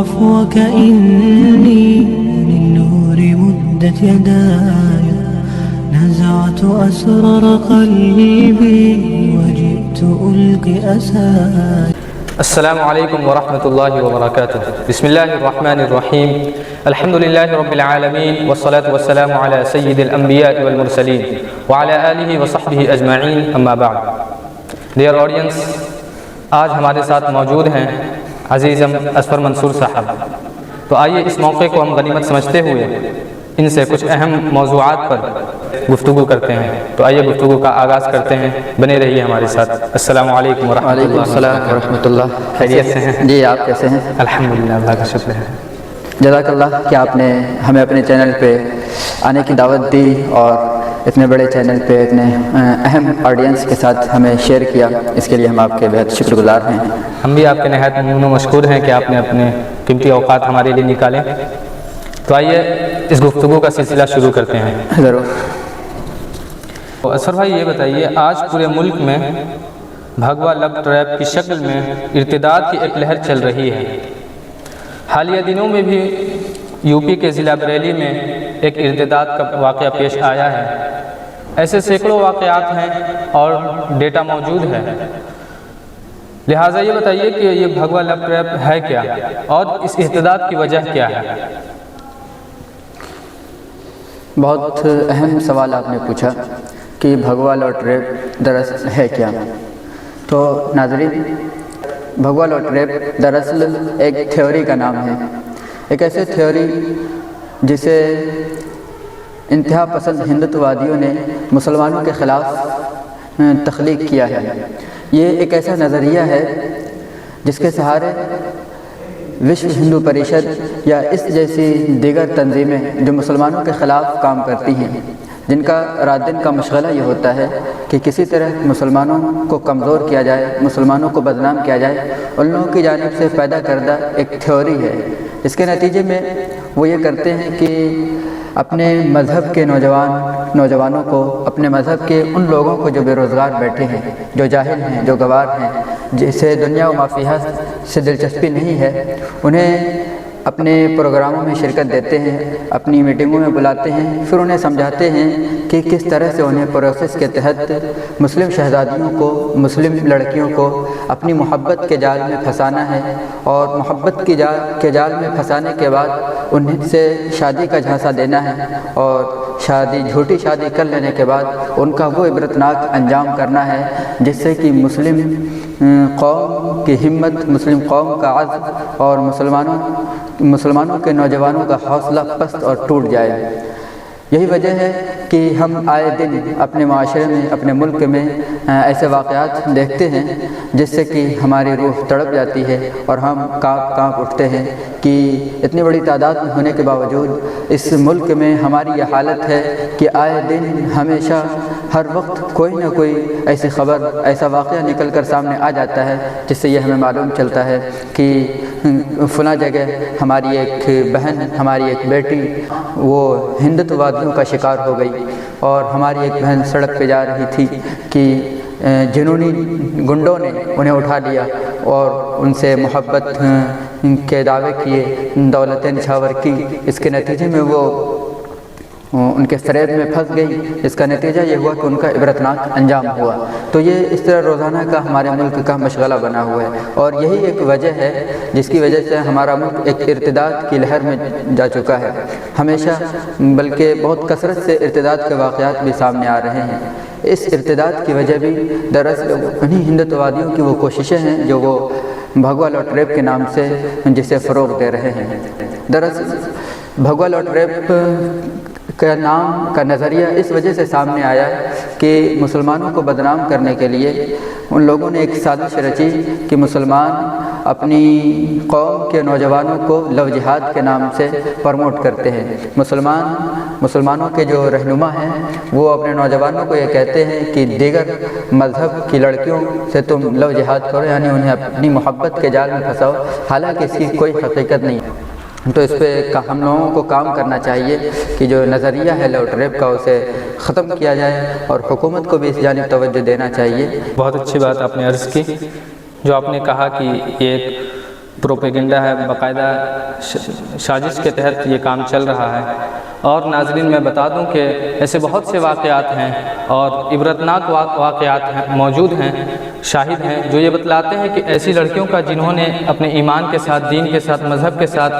عفوك إني للنور مدت يداي نزعت أسرار قلبي وجئت ألقي أساي. السلام علیکم ورحمۃ اللہ وبرکاتہ. بسم اللہ الرحمن الرحیم. الحمد للہ رب العالمین والصلاة والسلام علی سید الانبیاء والمرسلین وعلی آلہ وصحبہ اجمعین، اما بعد. ڈیئر آڈینس، آج ہمارے ساتھ موجود ہیں عزیزم اظفر منصور صاحب. تو آئیے اس موقع کو ہم غنیمت سمجھتے ہوئے ان سے کچھ اہم موضوعات پر گفتگو کرتے ہیں. تو آئیے گفتگو کا آغاز کرتے ہیں، بنے رہیے ہمارے ساتھ. السلام علیکم ورحمۃ اللہ. وعلیکم السلام ورحمۃ اللہ. خیریت سے ہیں؟ جی، آپ کیسے ہیں؟ الحمدللہ، اللہ کا شکر ہے. جزاک اللہ کہ آپ نے ہمیں اپنے چینل پہ آنے کی دعوت دی اور اتنے بڑے چینل پہ اتنے اہم آڈینس کے ساتھ ہمیں شیئر کیا. اس کے لیے ہم آپ کے بہت شکر گزار ہیں. ہم بھی آپ کے نہایت ممنون و مشکور ہیں کہ آپ نے اپنے قیمتی اوقات ہمارے لیے نکالے. تو آئیے اس گفتگو کا سلسلہ شروع کرتے ہیں. ضرور. اظفر بھائی، یہ بتائیے، آج پورے ملک میں بھگوا لو ٹریپ کی شکل میں ارتداد کی ایک لہر چل رہی ہے. حالیہ دنوں میں بھی یو پی کے ضلع بریلی میں ایک ارتداد کا واقعہ پیش آیا ہے. ایسے سینکڑوں واقعات ہیں اور ڈیٹا موجود ہے. لہٰذا یہ بتائیے کہ یہ بھگوا لو ٹریپ ہے کیا اور اس ارتداد کی وجہ کیا ہے؟ بہت اہم سوال آپ نے پوچھا کہ بھگوا لو ٹریپ دراصل ہے کیا. تو ناظرین، بھگوا لو ٹریپ دراصل ایک تھیوری کا نام ہے. ایک ایسے تھیوری جسے انتہا پسند ہندوتوادیوں نے مسلمانوں کے خلاف تخلیق کیا ہے. یہ ایک ایسا نظریہ ہے جس کے سہارے وشو ہندو پریشد یا اس جیسی دیگر تنظیمیں جو مسلمانوں کے خلاف کام کرتی ہیں، جن کا رات دن کا مشغلہ یہ ہوتا ہے کہ کسی طرح مسلمانوں کو کمزور کیا جائے، مسلمانوں کو بدنام کیا جائے، ان لوگوں کی جانب سے پیدا کردہ ایک تھیوری ہے. اس کے نتیجے میں وہ یہ کرتے ہیں کہ اپنے مذہب کے نوجوانوں کو، اپنے مذہب کے ان لوگوں کو جو بے روزگار بیٹھے ہیں، جو جاہل ہیں، جو گوار ہیں، جسے دنیا و ما فیہا سے دلچسپی نہیں ہے، انہیں اپنے پروگراموں میں شرکت دیتے ہیں، اپنی میٹنگوں میں بلاتے ہیں، پھر انہیں سمجھاتے ہیں کہ کس طرح سے انہیں پروسیس کے تحت مسلم شہزادیوں کو، مسلم لڑکیوں کو اپنی محبت کے جال میں پھنسانا ہے، اور محبت کے جال میں پھنسانے کے بعد انہیں سے شادی کا جھانسا دینا ہے، اور جھوٹی شادی کر لینے کے بعد ان کا وہ عبرتناک انجام کرنا ہے جس سے کہ مسلم قوم کی ہمت، مسلم قوم کا عزم اور مسلمانوں کے نوجوانوں کا حوصلہ پست اور ٹوٹ جائے. یہی وجہ ہے کہ ہم آئے دن اپنے معاشرے میں، اپنے ملک میں ایسے واقعات دیکھتے ہیں جس سے کہ ہماری روح تڑپ جاتی ہے اور ہم کانپ اٹھتے ہیں کہ اتنی بڑی تعداد میں ہونے کے باوجود اس ملک میں ہماری یہ حالت ہے کہ آئے دن ہمیشہ ہر وقت کوئی نہ کوئی ایسی خبر، ایسا واقعہ نکل کر سامنے آ جاتا ہے جس سے یہ ہمیں معلوم چلتا ہے کہ فلاں جگہ ہماری ایک بہن، ہماری ایک بیٹی وہ ہندوتوادیوں کا شکار ہو گئی، اور ہماری ایک بہن سڑک پہ جا رہی تھی کہ جنونی گنڈوں نے انہیں اٹھا لیا اور ان سے محبت کے دعوے کیے، دولتیں نچھاور کی. اس کے نتیجے میں وہ ان کے فریب میں پھنس گئی. اس کا نتیجہ یہ ہوا کہ ان کا عبرتناک انجام ہوا. تو یہ اس طرح روزانہ کا ہمارے ملک کا مشغلہ بنا ہوا ہے، اور یہی ایک وجہ ہے جس کی وجہ سے ہمارا ملک ایک ارتداد کی لہر میں جا چکا ہے. ہمیشہ بلکہ بہت کثرت سے ارتداد کے واقعات بھی سامنے آ رہے ہیں. اس ارتداد کی وجہ بھی دراصل انہی ہندوتوادیوں کی وہ کوششیں ہیں جو وہ بھگوا لو ٹریپ کے نام سے جسے فروغ دے رہے ہیں. دراصل بھگوا لو ٹریپ کا نام کا نظریہ اس وجہ سے سامنے آیا کہ مسلمانوں کو بدنام کرنے کے لیے ان لوگوں نے ایک سازش رچی کہ مسلمان اپنی قوم کے نوجوانوں کو لو جہاد کے نام سے پروموٹ کرتے ہیں. مسلمانوں کے جو رہنما ہیں وہ اپنے نوجوانوں کو یہ کہتے ہیں کہ دیگر مذہب کی لڑکیوں سے تم لو جہاد کرو، یعنی انہیں اپنی محبت کے جال میں پھنساؤ، حالانکہ اس کی کوئی حقیقت نہیں. تو اس پہ ہم لوگوں کو کام کرنا چاہیے کہ جو نظریہ ہے لو ٹریپ کا اسے ختم کیا جائے، اور حکومت کو بھی اس جانب توجہ دینا چاہیے. بہت اچھی بات آپ نے عرض کی، جو آپ نے کہا کہ یہ ایک پروپیگنڈا ہے، باقاعدہ سازش کے تحت یہ کام چل رہا ہے۔ اور ناظرین میں بتا دوں کہ ایسے بہت سے واقعات ہیں اور عبرتناک واقعات موجود ہیں، شاہد ہیں، جو یہ بتلاتے ہیں کہ ایسی لڑکیوں کا جنہوں نے اپنے ایمان کے ساتھ، دین کے ساتھ، مذہب کے ساتھ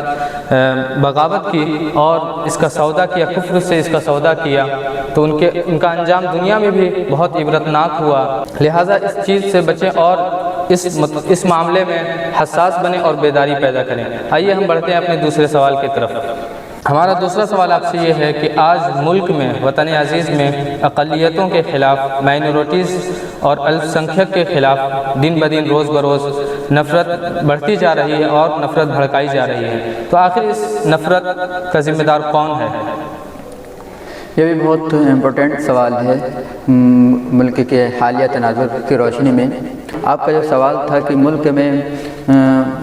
بغاوت کی اور اس کا سودا کیا، کفر سے اس کا سودا کیا، تو ان کا انجام دنیا میں بھی بہت عبرتناک ہوا۔ لہٰذا اس چیز سے بچیں اور اس معاملے میں حساس بنیں اور بیداری پیدا کریں۔ آئیے ہم بڑھتے ہیں اپنے دوسرے سوال کی طرف۔ ہمارا دوسرا سوال آپ سے یہ ہے کہ آج ملک میں، وطن عزیز میں اقلیتوں کے خلاف، مائنورٹیز اور الپ سنکھیک کے خلاف دن بدن، روز بروز نفرت بڑھتی جا رہی ہے اور نفرت بھڑکائی جا رہی ہے، تو آخر اس نفرت کا ذمہ دار کون ہے؟ یہ بھی بہت امپورٹنٹ سوال ہے ملک کے حالیہ تناظر کی روشنی میں۔ آپ کا جو سوال تھا کہ ملک میں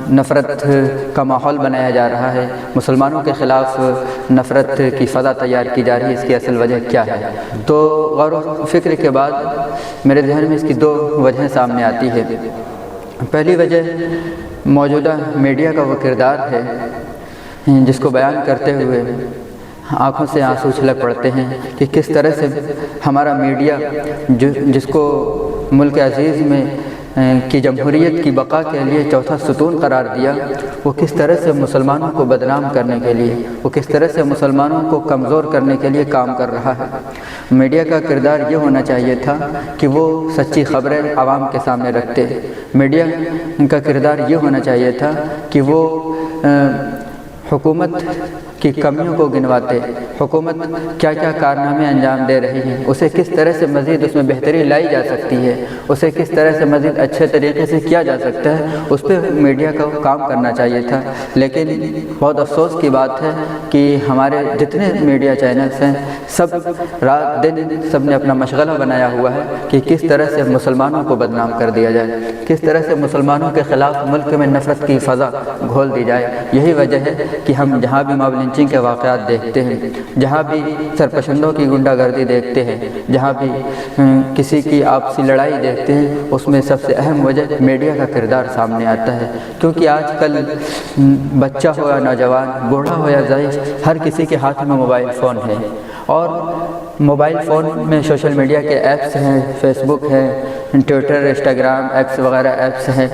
نفرت کا ماحول بنایا جا رہا ہے، مسلمانوں کے خلاف نفرت کی فضا تیار کی جا رہی ہے، اس کی اصل وجہ کیا ہے؟ تو غور و فکر کے بعد میرے ذہن میں اس کی دو وجہیں سامنے آتی ہے۔ پہلی وجہ موجودہ میڈیا کا وہ کردار ہے جس کو بیان کرتے ہوئے آنکھوں سے آنسو چھلک پڑتے ہیں کہ کس طرح سے ہمارا میڈیا جس کو ملک عزیز میں کی جمہوریت کی بقا کے لیے چوتھا ستون قرار دیا، وہ کس طرح سے مسلمانوں کو بدنام کرنے کے لیے، وہ کس طرح سے مسلمانوں کو کمزور کرنے کے لیے کام کر رہا ہے۔ میڈیا کا کردار یہ ہونا چاہیے تھا کہ وہ سچی خبریں عوام کے سامنے رکھتے۔ میڈیا کا کردار یہ ہونا چاہیے تھا کہ وہ حکومت کی کمیوں کو گنواتے، حکومت کیا کیا کارنامے انجام دے رہی ہے، اسے کس طرح سے مزید اس میں بہتری لائی جا سکتی ہے، اسے کس طرح سے مزید اچھے طریقے سے کیا جا سکتا ہے، اس پہ میڈیا کو کام کرنا چاہیے تھا۔ لیکن بہت افسوس کی بات ہے کہ ہمارے جتنے میڈیا چینلز ہیں، سب رات دن سب نے اپنا مشغلہ بنایا ہوا ہے کہ کس طرح سے مسلمانوں کو بدنام کر دیا جائے، کس طرح سے مسلمانوں کے خلاف ملک میں نفرت کی فضا گھول دی جائے۔ یہی وجہ ہے کہ ہم جہاں بھی موب لنچنگ کے واقعات دیکھتے ہیں، جہاں بھی سرپسندوں کی گنڈا گردی دیکھتے ہیں، جہاں بھی کسی کی آپسی لڑائی دیکھتے ہیں، اس میں سب سے اہم وجہ میڈیا کا کردار سامنے آتا ہے۔ کیونکہ آج کل بچہ ہو یا نوجوان، بوڑھا ہو یا ضعیف، ہر کسی کے ہاتھ میں موبائل فون ہے، اور موبائل فون میں سوشل میڈیا کے ایپس ہیں، فیس بک ہے، ٹویٹر، انسٹاگرام، ایکس وغیرہ ایپس ہیں،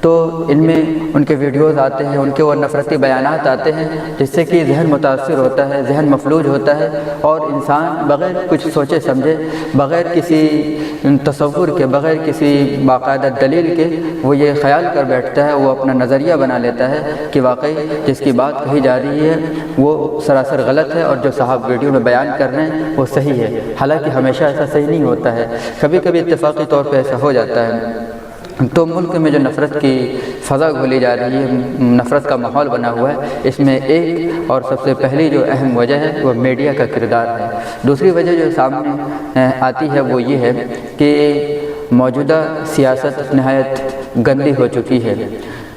تو ان میں ان کے ویڈیوز آتے ہیں، ان کے وہ نفرتی بیانات آتے ہیں، جس سے کہ ذہن متاثر ہوتا ہے، ذہن مفلوج ہوتا ہے، اور انسان بغیر کچھ سوچے سمجھے، بغیر کسی تصور کے، بغیر کسی باقاعدہ دلیل کے، وہ یہ خیال کر بیٹھتا ہے، وہ اپنا نظریہ بنا لیتا ہے کہ واقعی جس کی بات کہی جا رہی ہے وہ سراسر غلط ہے، اور جو صاحب ویڈیو میں بیان کر رہے ہیں وہ صحیح ہے۔ حالانکہ ہمیشہ ایسا صحیح نہیں ہوتا ہے، کبھی کبھی اتفاقی طور پہ ایسا ہو جاتا ہے۔ تو ملک میں جو نفرت کی فضا گھولی جا رہی ہے، نفرت کا ماحول بنا ہوا ہے، اس میں ایک اور سب سے پہلی جو اہم وجہ ہے وہ میڈیا کا کردار ہے۔ دوسری وجہ جو سامنے آتی ہے وہ یہ ہے کہ موجودہ سیاست نہایت گندی ہو چکی ہے۔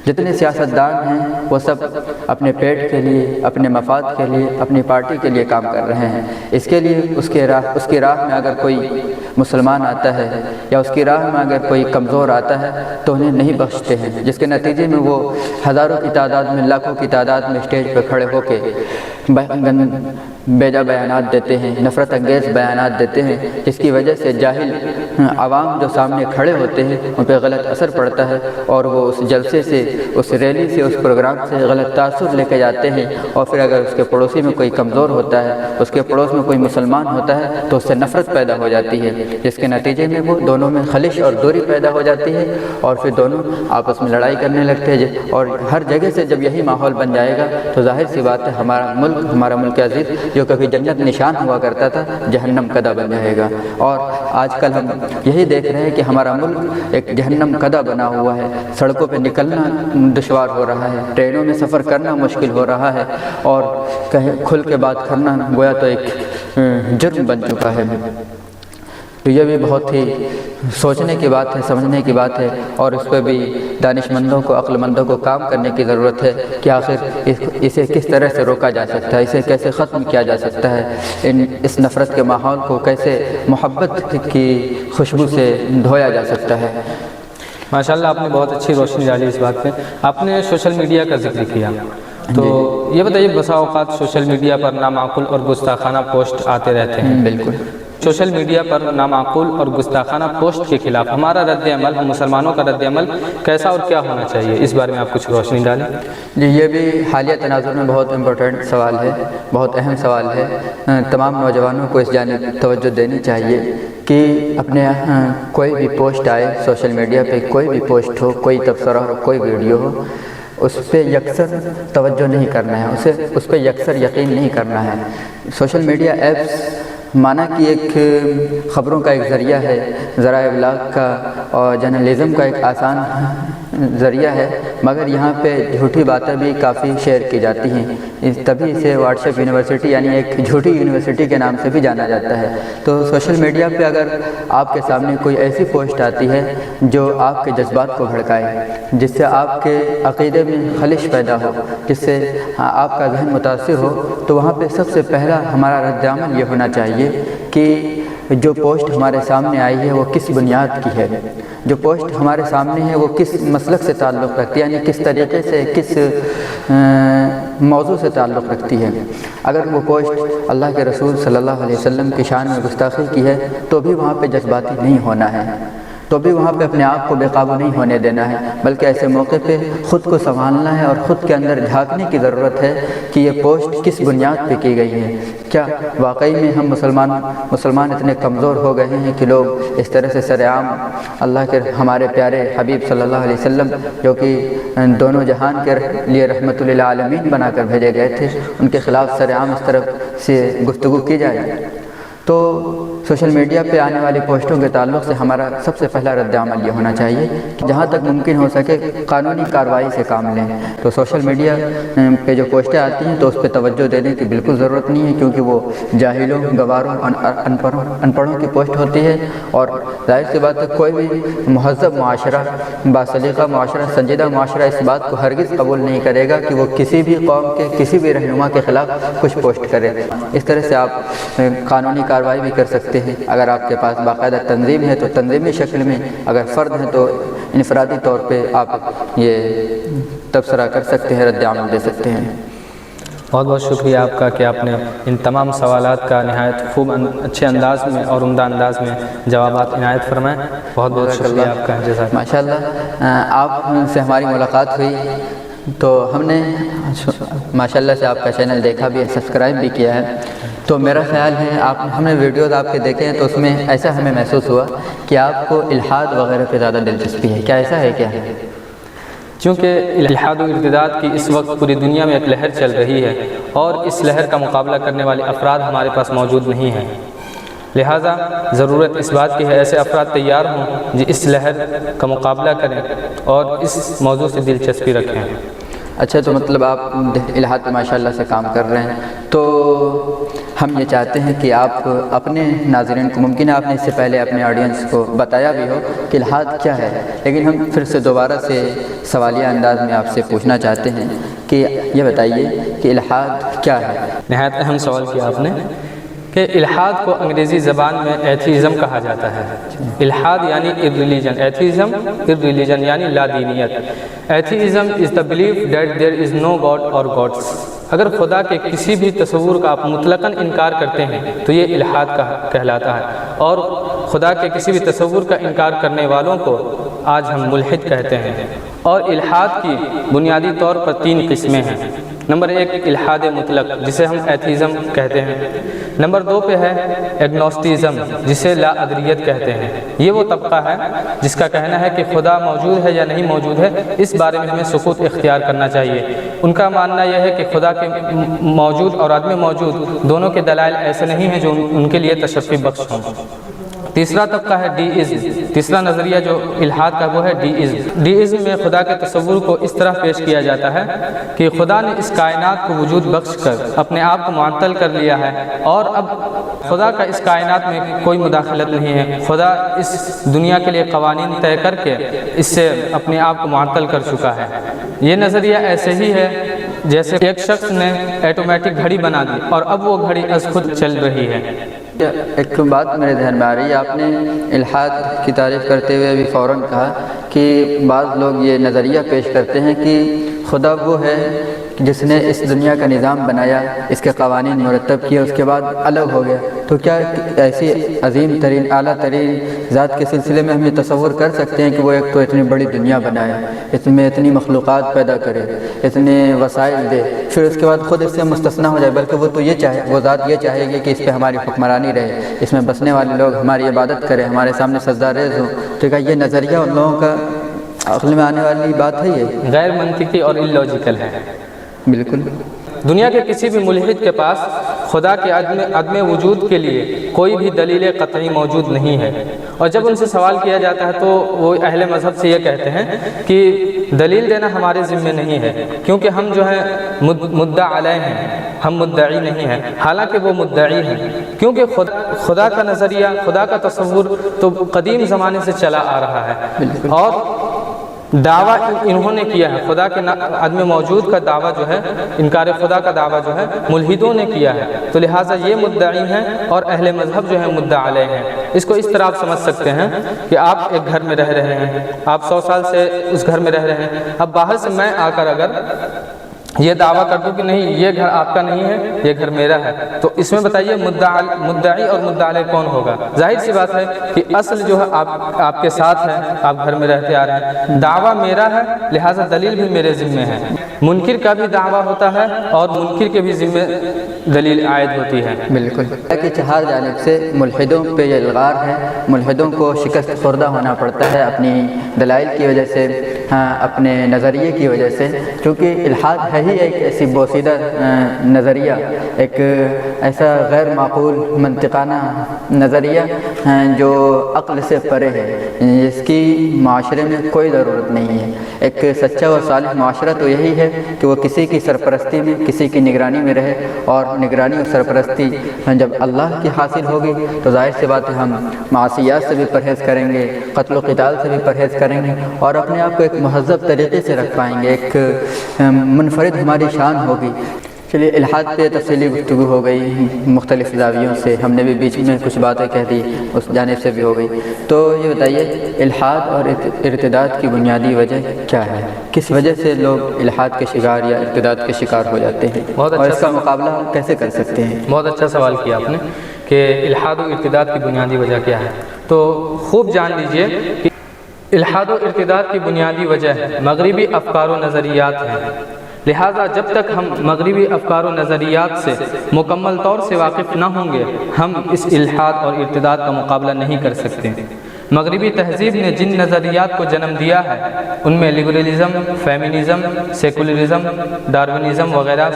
جتنے سیاستدان ہیں وہ سب اپنے پیٹ کے لیے، اپنے مفاد کے لیے، اپنی پارٹی کے لیے کام کر رہے ہیں۔ اس کے لیے اس کی راہ میں اگر کوئی مسلمان آتا ہے یا اس کی راہ میں اگر کوئی کمزور آتا ہے تو انہیں نہیں بخشتے ہیں، جس کے نتیجے میں وہ ہزاروں کی تعداد میں، لاکھوں کی تعداد میں اسٹیج پہ کھڑے ہو کے بیجا بیانات دیتے ہیں، نفرت انگیز بیانات دیتے ہیں، جس کی وجہ سے جاہل عوام جو سامنے کھڑے ہوتے ہیں ان پہ غلط اثر پڑتا ہے، اور وہ اس جلسے سے، اس ریلی سے، اس پروگرام سے غلط تاثر لے کے جاتے ہیں، اور پھر اگر اس کے پڑوسی میں کوئی کمزور ہوتا ہے، اس کے پڑوس میں کوئی مسلمان ہوتا ہے تو اس سے نفرت پیدا ہو جاتی ہے، جس کے نتیجے میں وہ دونوں میں خلش اور دوری پیدا ہو جاتی ہے، اور پھر دونوں آپس میں لڑائی کرنے لگتے ہیں۔ اور ہر جگہ سے جب یہی ماحول بن جائے گا تو ظاہر سی بات ہے ہمارا ملک عزیز جو کبھی جنت نشان ہوا کرتا تھا، جہنم قدہ بن جائے گا۔ اور آج کل ہم یہی دیکھ رہے ہیں کہ ہمارا ملک ایک جہنم قدہ بنا ہوا ہے، سڑکوں پہ نکلنا دشوار ہو رہا ہے، ٹرینوں میں سفر کرنا مشکل ہو رہا ہے، اور کھل کے بات کرنا گویا تو ایک جرم بن چکا ہے۔ تو یہ بھی بہت ہی سوچنے کی بات ہے، سمجھنے کی بات ہے، اور اس پہ بھی دانش مندوں کو، عقل مندوں کو کام کرنے کی ضرورت ہے کہ آخر اسے کس طرح سے روکا جا سکتا ہے، اسے کیسے ختم کیا جا سکتا ہے، اس نفرت کے ماحول کو کیسے محبت کی خوشبو سے دھویا جا سکتا ہے۔ ماشاءاللہ آپ نے بہت اچھی روشنی ڈالی اس بات پہ. آپ نے سوشل میڈیا کا ذکر کیا، تو یہ بتائیے بسا اوقات سوشل میڈیا پر نامعقول اور گستاخانہ پوسٹ آتے رہتے ہیں. بالکل. سوشل میڈیا پر نامعقول اور گستاخانہ پوسٹ کے خلاف ہمارا رد عمل، ہم مسلمانوں کا رد عمل کیسا اور کیا ہونا چاہیے، اس بارے میں آپ کچھ روشنی ڈالیں. جی، یہ بھی حالیہ تناظر میں بہت امپورٹنٹ سوال ہے، بہت اہم سوال ہے. تمام نوجوانوں کو اس جانب توجہ دینی چاہیے کہ اپنے کوئی بھی پوسٹ آئے سوشل میڈیا پہ، کوئی بھی پوسٹ ہو، کوئی تبصرہ ہو، کوئی ویڈیو ہو، اس پہ یکسر توجہ نہیں کرنا ہے، اس پہ یکسر یقین نہیں کرنا ہے. سوشل میڈیا ایپس مانا کہ ایک خبروں کا ایک ذریعہ ہے، ذرائع ابلاغ کا اور جرنلزم کا ایک آسان ذریعہ ہے، مگر یہاں پہ جھوٹی باتیں بھی کافی شیئر کی جاتی ہیں. تبھی اسے واٹس ایپ یونیورسٹی یعنی ایک جھوٹی یونیورسٹی کے نام سے بھی جانا جاتا ہے. تو سوشل میڈیا پہ اگر آپ کے سامنے کوئی ایسی پوسٹ آتی ہے جو آپ کے جذبات کو بھڑکائے، جس سے آپ کے عقیدے میں خلش پیدا ہو، جس سے آپ کا ذہن متاثر ہو، تو وہاں پہ سب سے پہلا ہمارا رد عمل یہ ہونا چاہیے کہ جو پوسٹ ہمارے سامنے آئی ہے وہ کس بنیاد کی ہے، جو پوسٹ ہمارے سامنے ہے وہ کس مسلک سے تعلق رکھتی ہے، یعنی کس طریقے سے، کس موضوع سے تعلق رکھتی ہے. اگر وہ پوسٹ اللہ کے رسول صلی اللہ علیہ وسلم کی شان میں گستاخی کی ہے تو بھی وہاں پہ جذباتی نہیں ہونا ہے، تو بھی وہاں پہ اپنے آپ کو بے قابو نہیں ہونے دینا ہے، بلکہ ایسے موقع پہ خود کو سنبھالنا ہے اور خود کے اندر جھانکنے کی ضرورت ہے کہ یہ پوسٹ کس بنیاد پہ کی گئی ہے. کیا واقعی میں ہم مسلمان اتنے کمزور ہو گئے ہیں کہ لوگ اس طرح سے سرعام اللہ کے ہمارے پیارے حبیب صلی اللہ علیہ وسلم جو کہ دونوں جہان کے لیے رحمت للعالمین بنا کر بھیجے گئے تھے، ان کے خلاف سرعام اس طرح سے گفتگو کی جائے؟ تو سوشل میڈیا پہ آنے والی پوسٹوں کے تعلق سے ہمارا سب سے پہلا رد عمل یہ ہونا چاہیے کہ جہاں تک ممکن ہو سکے قانونی کارروائی سے کام لیں. تو سوشل میڈیا پہ جو پوسٹیں آتی ہیں تو اس پہ توجہ دینے کی بالکل ضرورت نہیں ہے، کیونکہ وہ جاہلوں، گواروں، ان پڑھوں کی پوسٹ ہوتی ہے. اور ظاہر سی بات ہے کوئی بھی مہذب معاشرہ، باسلیقہ معاشرہ، سنجیدہ معاشرہ اس بات کو ہرگز قبول نہیں کرے گا کہ وہ کسی بھی قوم کے کسی بھی رہنما کے خلاف کچھ پوسٹ کرے. اس طرح سے آپ قانونی کارروائی بھی کر سکتے ہیں. اگر آپ کے پاس باقاعدہ تنظیم ہے تو تنظیمی شکل میں، اگر فرد ہیں تو انفرادی طور پہ آپ یہ تبصرہ کر سکتے ہیں، رد عمل دے سکتے ہیں. بہت بہت شکریہ آپ کا کہ آپ نے ان تمام سوالات کا نہایت خوب اچھے انداز میں اور عمدہ انداز میں جوابات عنایت فرمائیں. بہت بہت شکریہ آپ کا. جزاک ماشاء اللہ. آپ سے ہماری ملاقات ہوئی تو ہم نے ماشاءاللہ سے آپ کا چینل دیکھا بھی ہے، سبسکرائب بھی کیا ہے. تو میرا خیال ہے ہم نے ویڈیوز آپ کے دیکھے ہیں تو اس میں ایسا ہمیں محسوس ہوا کہ آپ کو الحاد وغیرہ پہ زیادہ دلچسپی ہے. کیا ایسا ہے کیا؟ چونکہ الحاد و ارتداد کی اس وقت پوری دنیا میں ایک لہر چل رہی ہے اور اس لہر کا مقابلہ کرنے والے افراد ہمارے پاس موجود نہیں ہیں، لہٰذا ضرورت اس بات کی ہے ایسے افراد تیار ہوں جو اس لہر کا مقابلہ کریں اور اس موضوع سے دلچسپی رکھیں. اچھا، تو مطلب آپ الحاد پہ ماشاءاللہ سے کام کر رہے ہیں. تو ہم یہ چاہتے ہیں کہ آپ اپنے ناظرین کو، ممکن ہے آپ نے اس سے پہلے اپنے آڈینس کو بتایا بھی ہو کہ الحاد کیا ہے، لیکن ہم پھر سے دوبارہ سے سوالیہ انداز میں آپ سے پوچھنا چاہتے ہیں کہ یہ بتائیے کہ الحاد کیا ہے؟ نہایت اہم سوال کیا آپ نے کہ الحاد کو انگریزی زبان میں ایتھیزم کہا جاتا ہے. الحاد یعنی irreligion، ایتھیزم irreligion یعنی لا دینیت. Atheism is the belief that there is no God or gods. اگر خدا کے کسی بھی تصور کا آپ مطلقاً انکار کرتے ہیں تو یہ الحاد کہلاتا ہے، اور خدا کے کسی بھی تصور کا انکار کرنے والوں کو آج ہم ملحد کہتے ہیں. اور الحاد کی بنیادی طور پر 3 قسمیں ہیں. نمبر 1 الحاد مطلق جسے ہم ایتھیزم کہتے ہیں. نمبر 2 پہ ہے ایگنوسٹزم جسے لا ادریت کہتے ہیں. یہ وہ طبقہ ہے جس کا کہنا ہے کہ خدا موجود ہے یا نہیں موجود ہے اس بارے میں ہمیں سکوت اختیار کرنا چاہیے. ان کا ماننا یہ ہے کہ خدا کے موجود اور عدم موجود دونوں کے دلائل ایسے نہیں ہیں جو ان کے لیے تشفی بخش ہوں. تیسرا طبقہ ہے ڈیئزم. تیسرا نظریہ جو الحاد کا وہ ہے ڈیئزم. ڈیئزم میں خدا کے تصور کو اس طرح پیش کیا جاتا ہے کہ خدا نے اس کائنات کو وجود بخش کر اپنے آپ کو معطل کر لیا ہے اور اب خدا کا اس کائنات میں کوئی مداخلت نہیں ہے. خدا اس دنیا کے لیے قوانین طے کر کے اس سے اپنے آپ کو معطل کر چکا ہے. یہ نظریہ ایسے ہی ہے جیسے ایک شخص نے ایٹومیٹک گھڑی بنا دی اور اب وہ گھڑی از خود چل رہی ہے. ایک بات میرے ذہن میں آ رہی ہے، آپ نے الحاد کی تعریف کرتے ہوئے ابھی فوراً کہا کہ بعض لوگ یہ نظریہ پیش کرتے ہیں کہ خدا وہ ہے جس نے اس دنیا کا نظام بنایا، اس کے قوانین مرتب کیے، اس کے بعد الگ ہو گیا۔ تو کیا ایسی عظیم ترین اعلیٰ ترین ذات کے سلسلے میں ہم یہ تصور کر سکتے ہیں کہ وہ ایک تو اتنی بڑی دنیا بنائے، اس میں اتنی مخلوقات پیدا کرے، اتنے وسائل دے، پھر اس کے بعد خود اس سے مستثنیٰ ہو جائے؟ بلکہ وہ تو یہ چاہے، وہ ذات یہ چاہے گی کہ اس پہ ہماری حکمرانی رہے، اس میں بسنے والے لوگ ہماری عبادت کریں، ہمارے سامنے سجدہ ریز ہوں۔ تو کیا یہ نظریہ ان لوگوں کا عقل میں آنے والی بات ہے؟ یہ غیر منطقی اور اللاجیکل ہے۔ بالکل دنیا کے کسی بھی ملحد کے پاس خدا کے عدم وجود کے لیے کوئی بھی دلیل قطعی موجود نہیں ہے، اور جب ان سے سوال کیا جاتا ہے تو وہ اہل مذہب سے یہ کہتے ہیں کہ دلیل دینا ہمارے ذمے نہیں ہے، کیونکہ ہم جو ہے مدعا علیہ ہیں، ہم مدعی نہیں ہیں، حالانکہ وہ مدعی ہیں، کیونکہ خدا کا نظریہ، خدا کا تصور تو قدیم زمانے سے چلا آ رہا ہے، اور دعویٰ انہوں نے کیا ہے، خدا کے عدم موجود کا دعویٰ جو ہے، انکار خدا کا دعویٰ جو ہے ملحدوں نے کیا ہے، تو لہٰذا یہ مدعی ہیں اور اہل مذہب جو ہے مدعا علیہ ہیں۔ اس کو اس طرح آپ سمجھ سکتے ہیں کہ آپ ایک گھر میں رہ رہے ہیں، آپ 100 سال سے اس گھر میں رہ رہے ہیں، اب باہر سے میں آ کر اگر یہ دعویٰ کر دوں کہ نہیں یہ گھر آپ کا نہیں ہے، یہ گھر میرا ہے، تو اس میں بتائیے مدعی اور مدعا علیہ کون ہوگا؟ ظاہر سی بات ہے کہ اصل جو ہے آپ کے ساتھ ہے، آپ گھر میں رہتے آ رہے ہیں، دعویٰ میرا ہے، لہٰذا دلیل بھی میرے ذمے ہے۔ منکر کا بھی دعویٰ ہوتا ہے اور منکر کے بھی ذمے دلیل عائد ہوتی ہے۔ بالکل کہ چہار جانب سے ملحدوں پہ یہ الغار ہے، ملحدوں کو شکست خوردہ ہونا پڑتا ہے اپنی دلائل کی وجہ سے، اپنے نظریے کی وجہ سے، کیونکہ الحاد ہے ہی ایک ایسی بوسیدہ نظریہ، ایک ایسا غیر معقول منطقانہ نظریہ جو عقل سے پرے ہے، جس کی معاشرے میں کوئی ضرورت نہیں ہے۔ ایک سچا و صالح معاشرہ تو یہی ہے کہ وہ کسی کی سرپرستی میں، کسی کی نگرانی میں رہے، اور نگرانی اور سرپرستی جب اللہ کی حاصل ہوگی تو ظاہر سی بات ہے ہم معصیات سے بھی پرہیز کریں گے، قتل و قتال سے بھی پرہیز کریں گے، اور اپنے آپ کو ایک مہذب طریقے سے رکھ پائیں گے، ایک منفرد ہماری شان ہوگی۔ چلیے الحاد پہ تفصیلی گفتگو ہو گئی مختلف زاویوں سے، ہم نے بھی بیچ میں کچھ باتیں کہہ دی، اس جانب سے بھی ہو گئی۔ تو یہ بتائیے الحاد اور ارتداد کی بنیادی وجہ کیا ہے؟ کس وجہ سے لوگ الحاد کے شکار یا ارتداد کے شکار ہو جاتے ہیں، اور اس کا مقابلہ کیسے کر سکتے ہیں؟ بہت اچھا سوال کیا آپ نے کہ الحاد و ارتداد کی بنیادی وجہ کیا ہے۔ تو خوب جان لیجئے کہ الحاد و ارتداد کی بنیادی وجہ مغربی افکار و نظریات ہیں، لہٰذا جب تک ہم مغربی افکار و نظریات سے مکمل طور سے واقف نہ ہوں گے، ہم اس الحاد اور ارتداد کا مقابلہ نہیں کر سکتے۔ مغربی تہذیب نے جن نظریات کو جنم دیا ہے ان میں لبرلزم، فیمنزم، سیکولرزم، ڈارونزم وغیرہ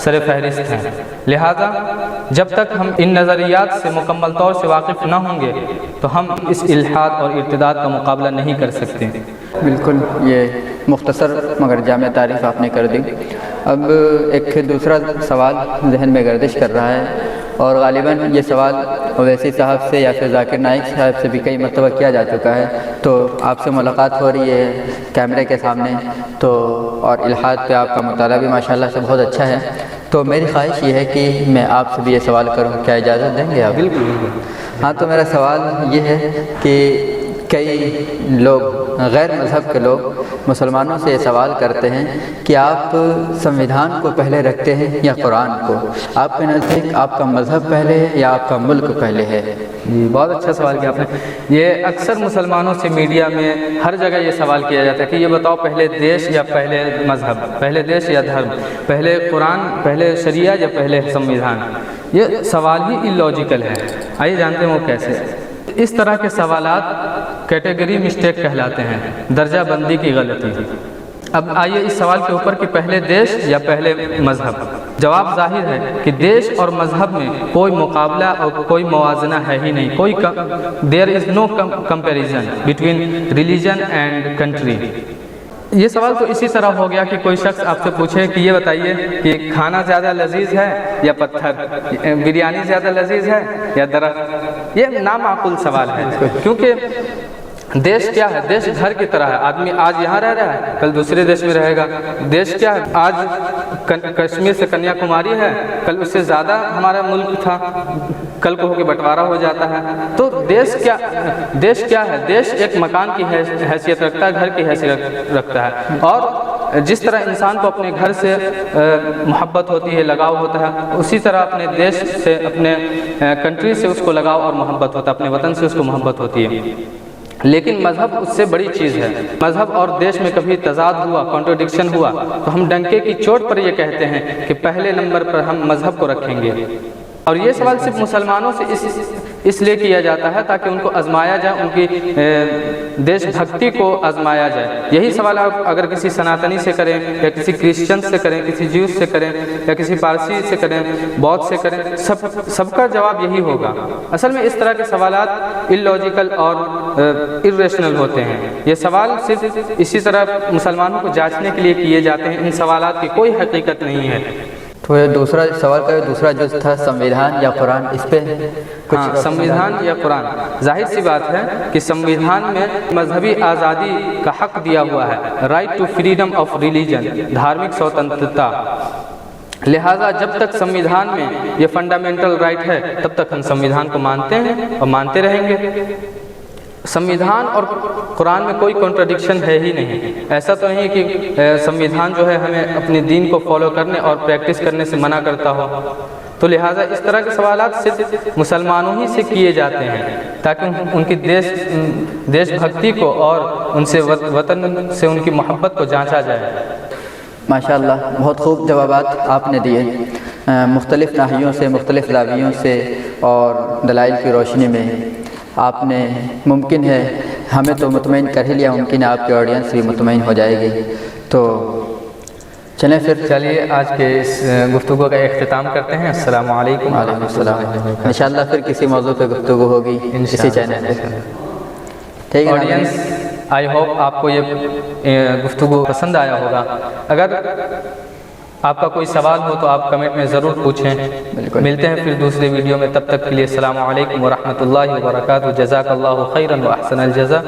سر فہرست ہیں، لہذا جب تک ہم ان نظریات سے مکمل طور سے واقف نہ ہوں گے تو ہم اس الحاد اور ارتداد کا مقابلہ نہیں کر سکتے۔ بالکل، یہ مختصر مگر جامع تعریف آپ نے کر دی۔ اب ایک دوسرا سوال ذہن میں گردش کر رہا ہے، اور غالباً یہ سوال اویسی صاحب سے یا پھر ذاکر نائک صاحب سے بھی کئی مرتبہ کیا جا چکا ہے، تو آپ سے ملاقات ہو رہی ہے کیمرے کے سامنے، تو اور الحاد پہ آپ کا مطالعہ بھی ماشاءاللہ سے بہت اچھا ہے، تو میری خواہش یہ ہے کہ میں آپ سے بھی یہ سوال کروں، کیا اجازت دیں گے آپ؟ بالکل۔ ہاں، تو میرا سوال یہ ہے کہ کئی لوگ غیر مذہب کے لوگ مسلمانوں سے یہ سوال کرتے ہیں کہ آپ سنویدھان کو پہلے رکھتے ہیں یا قرآن کو؟ آپ کے نزدیک آپ کا مذہب پہلے ہے یا آپ کا ملک پہلے ہے؟ بہت اچھا سوال کیا آپ نے۔ یہ اکثر مسلمانوں سے میڈیا میں ہر جگہ یہ سوال کیا جاتا ہے کہ یہ بتاؤ پہلے دیش یا پہلے مذہب، پہلے دیش یا دھرم، پہلے قرآن، پہلے شریعہ یا پہلے سنویدھان۔ یہ سوال ہی اللاجیکل ہے۔ آئیے جانتے ہیں وہ کیسے۔ اس طرح کے سوالات کیٹیگری مسٹیک کہلاتے ہیں، درجہ بندی کی غلطی۔ اب آئیے اس سوال کے اوپر کہ پہلے دیش یا پہلے مذہب۔ جواب ظاہر ہے کہ دیش اور مذہب میں کوئی مقابلہ اور کوئی موازنہ ہے ہی نہیں، کوئی there is no comparison between religion and country۔ یہ سوال تو اسی طرح ہو گیا کہ کوئی شخص آپ سے پوچھے کہ یہ بتائیے کہ کھانا زیادہ لذیذ ہے یا پتھر، بریانی زیادہ لذیذ ہے یا درخت۔ یہ نامعقول سوال ہے، کیونکہ دیش کیا ہے؟ دیش گھر کی طرح ہے. آدمی آج یہاں رہ رہا ہے، کل دوسرے دیش میں رہے گا. دیش کیا ہے؟ آج کشمیر سے کنیا کماری ہے، کل اس سے زیادہ ہمارا ملک تھا، کل کو ہو کے بٹوارا ہو جاتا ہے. تو دیش کیا ہے؟ دیش ایک مکان کی حیثیت رکھتا ہے، گھر کی حیثیت رکھتا ہے. اور جس طرح انسان کو اپنے گھر سے محبت ہوتی ہے، لگاؤ ہوتا ہے، اسی طرح اپنے دیش سے، اپنے کنٹری سے اس کو لگاؤ اور محبت ہوتا ہے، اپنے وطن سے اس کو محبت ہوتی ہے. لیکن مذہب اس سے بڑی چیز ہے. مذہب اور دیش میں کبھی تضاد ہوا، کنٹرڈکشن ہوا، تو ہم ڈنکے کی چوٹ پر یہ کہتے ہیں کہ پہلے نمبر پر ہم مذہب کو رکھیں گے. اور یہ سوال صرف مسلمانوں سے اس لیے کیا جاتا ہے تاکہ ان کو آزمایا جائے، ان کی دیش بھکتی کو آزمایا جائے. یہی سوال آپ اگر کسی سناتنی سے کریں، یا کسی کرسچن سے کریں، کسی جیوز سے کریں، یا کسی پارسی سے کریں، بودھ سے کریں، سب کا جواب یہی ہوگا. اصل میں اس طرح کے سوالات اللاجیکل اور irrational ہوتے ہیں. یہ سوال صرف اسی طرح مسلمانوں کو جانچنے کے لیے کیے جاتے ہیں. ان سوالات کی کوئی حقیقت نہیں ہے. تو یہ دوسرا سوال کا دوسرا جز تھا سنویدھان یا قرآن، اس پہ کچھ سنویدھان یا قرآن. ظاہر سی بات ہے کہ سنویدھان میں مذہبی آزادی کا حق دیا ہوا ہے، right to freedom of religion, دھارمک سوتنترتا. لہٰذا جب تک سنویدھان میں یہ فنڈامنٹل رائٹ ہے تب تک ہم سنویدھان کو مانتے ہیں اور مانتے رہیں گے. سنویدھان اور قرآن میں کوئی کنٹرڈکشن ہے ہی نہیں. ایسا تو نہیں کہ سنویدھان جو ہے ہمیں اپنے دین کو فالو کرنے اور پریکٹس کرنے سے منع کرتا ہو. تو لہٰذا اس طرح کے سوالات صرف مسلمانوں ہی سے کیے جاتے ہیں تاکہ ان کی دیش بھکتی کو اور ان سے وطن سے ان کی محبت کو جانچا جائے. ماشاءاللہ بہت خوب جوابات آپ نے دیے، مختلف ناحیوں سے، مختلف زاویوں سے اور دلائل کی روشنی میں. آپ نے ممکن ہے ہمیں تو مطمئن کر ہی لیا، ممکن ہے آپ کی آڈینس بھی مطمئن ہو جائے گی. تو چلیے آج کے اس گفتگو کا اختتام کرتے ہیں. السلام علیکم. وعلیکم السلام. انشاءاللہ پھر کسی موضوع پہ گفتگو ہوگی اسی چینل پہ. ٹھیک ہے آڈینس، آئی ہوپ آپ کو یہ گفتگو پسند آیا ہوگا. اگر آپ کا کوئی سوال ہو تو آپ کمنٹ میں ضرور پوچھیں. ملتے ہیں پھر دوسرے ویڈیو میں، تب تک کے لیے السلام علیکم ورحمۃ اللہ وبرکاتہ. جزاک اللہ خیرا و احسن الجزا.